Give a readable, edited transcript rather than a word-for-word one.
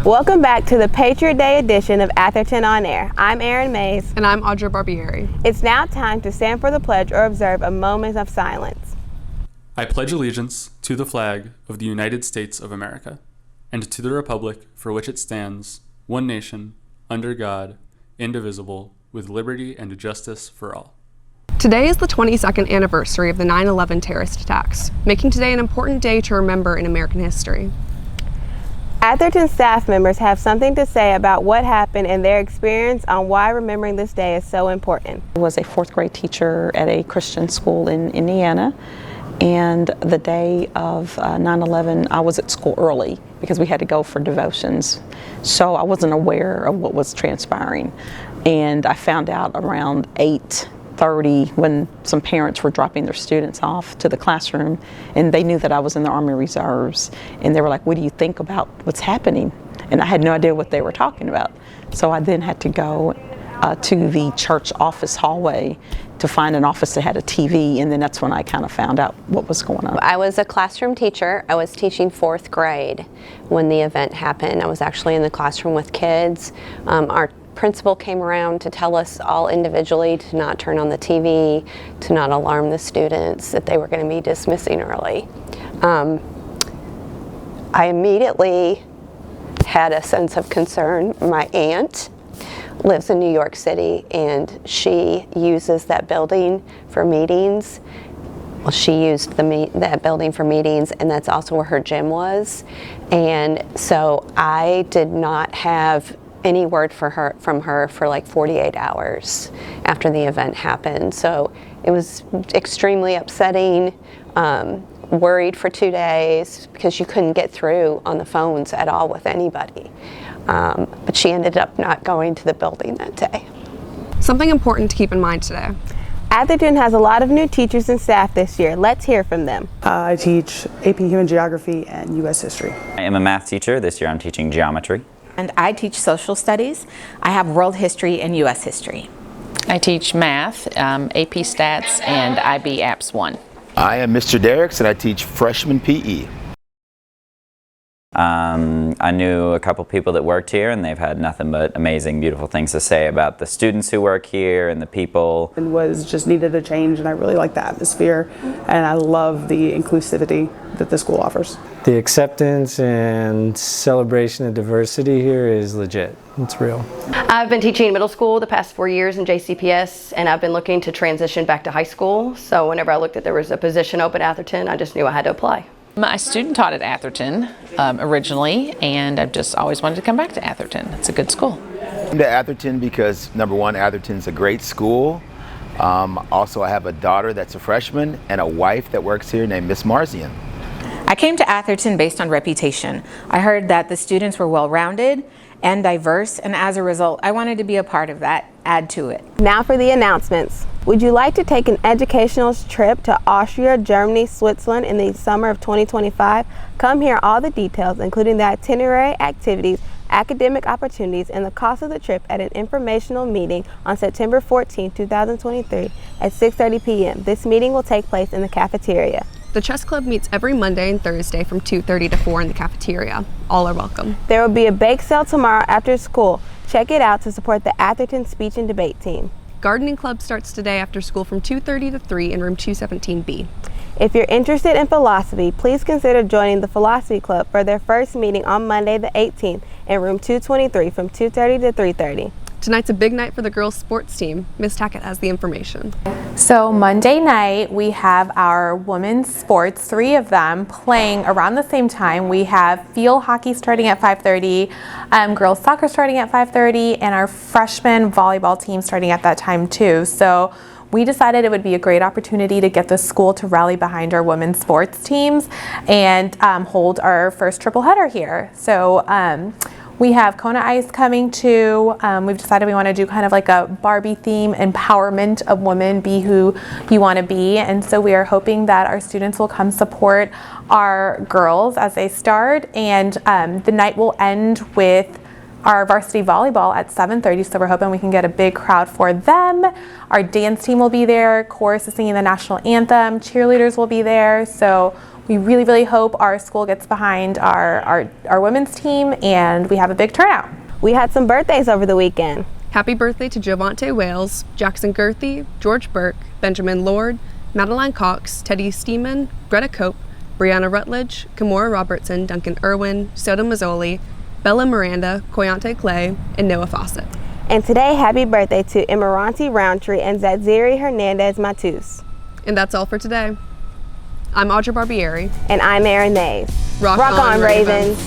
Welcome back to the Patriot Day edition of Atherton On Air. I'm Erin Mays. And I'm Audra Barbieri. It's now time to stand for the pledge or observe a moment of silence. I pledge allegiance to the flag of the United States of America, and to the republic for which it stands, one nation, under God, indivisible, with liberty and justice for all. Today is the 22nd anniversary of the 9/11 terrorist attacks, making today an important day to remember in American history. Atherton staff members have something to say about what happened and their experience on why remembering this day is so important. I was a fourth grade teacher at a Christian school in Indiana, and the day of 9/11 I was at school early because we had to go for devotions, so I wasn't aware of what was transpiring, and I found out around 8:30 when some parents were dropping their students off to the classroom, and they knew that I was in the Army Reserves, and they were like, "What do you think about what's happening?" And I had no idea what they were talking about. So I then had to go to the church office hallway to find an office that had a TV, and then that's when I kind of found out what was going on. I was a classroom teacher. I was teaching fourth grade when the event happened. I was actually in the classroom with kids. Our principal came around to tell us all individually to not turn on the TV, to not alarm the students, that they were going to be dismissing early. I immediately had a sense of concern. My aunt lives in New York City, and she uses that building for meetings. Well, she used that building for meetings, and that's also where her gym was. And so I did not have any word from her for like 48 hours after the event happened. So it was extremely upsetting, worried for 2 days because you couldn't get through on the phones at all with anybody. But she ended up not going to the building that day. Something important to keep in mind today. Atherton has a lot of new teachers and staff this year. Let's hear from them. I teach AP Human Geography and U.S. History. I am a math teacher. This year I'm teaching geometry. And I teach social studies. I have world history and U.S. history. I teach math, AP Stats, and IB Apps 1. I am Mr. Derricks, and I teach freshman PE. I knew a couple people that worked here, and they've had nothing but amazing, beautiful things to say about the students who work here and the people. It was just needed a change, and I really like the atmosphere, and I love the inclusivity that the school offers. The acceptance and celebration of diversity here is legit. It's real. I've been teaching middle school the past 4 years in JCPS, and I've been looking to transition back to high school. So whenever I looked that there was a position open at Atherton, I just knew I had to apply. I student taught at Atherton originally, and I've just always wanted to come back to Atherton. It's a good school. I came to Atherton because, number one, Atherton's a great school. Also, I have a daughter that's a freshman and a wife that works here named Miss Marzian. I came to Atherton based on reputation. I heard that the students were well-rounded and diverse, and as a result, I wanted to be a part of that, add to it. Now for the announcements. Would you like to take an educational trip to Austria, Germany, Switzerland in the summer of 2025? Come hear all the details, including the itinerary, activities, academic opportunities, and the cost of the trip at an informational meeting on September 14, 2023 at 6:30 p.m. This meeting will take place in the cafeteria. The Chess Club meets every Monday and Thursday from 2:30 to 4 in the cafeteria. All are welcome. There will be a bake sale tomorrow after school. Check it out to support the Atherton Speech and Debate Team. Gardening Club starts today after school from 2:30 to 3 in room 217B. If you're interested in philosophy, please consider joining the Philosophy Club for their first meeting on Monday the 18th in room 223 from 2:30 to 3:30. Tonight's a big night for the girls' sports team. Ms. Tackett has the information. So Monday night we have our women's sports, 3 of them playing around the same time. We have field hockey starting at 5:30, girls soccer starting at 5:30, and our freshman volleyball team starting at that time too. So we decided it would be a great opportunity to get the school to rally behind our women's sports teams and hold our first triple header here. So we have Kona Ice coming too. We've decided we want to do kind of like a Barbie theme, empowerment of women, be who you want to be. And so we are hoping that our students will come support our girls as they start. And the night will end with our varsity volleyball at 7:30, so we're hoping we can get a big crowd for them. Our dance team will be there, chorus is singing the national anthem, cheerleaders will be there, so we really, really hope our school gets behind our women's team and we have a big turnout. We had some birthdays over the weekend. Happy birthday to Javante Wales, Jackson Gerthy, George Burke, Benjamin Lord, Madeline Cox, Teddy Steeman, Greta Cope, Brianna Rutledge, Kimora Robertson, Duncan Irwin, Soda Mazzoli, Bella Miranda, Koyante Clay, and Noah Fawcett. And today, happy birthday to Emeranti Roundtree and Zadziri Hernandez Matus. And that's all for today. I'm Audra Barbieri. And I'm Erin Mays. Rock on, Ravens.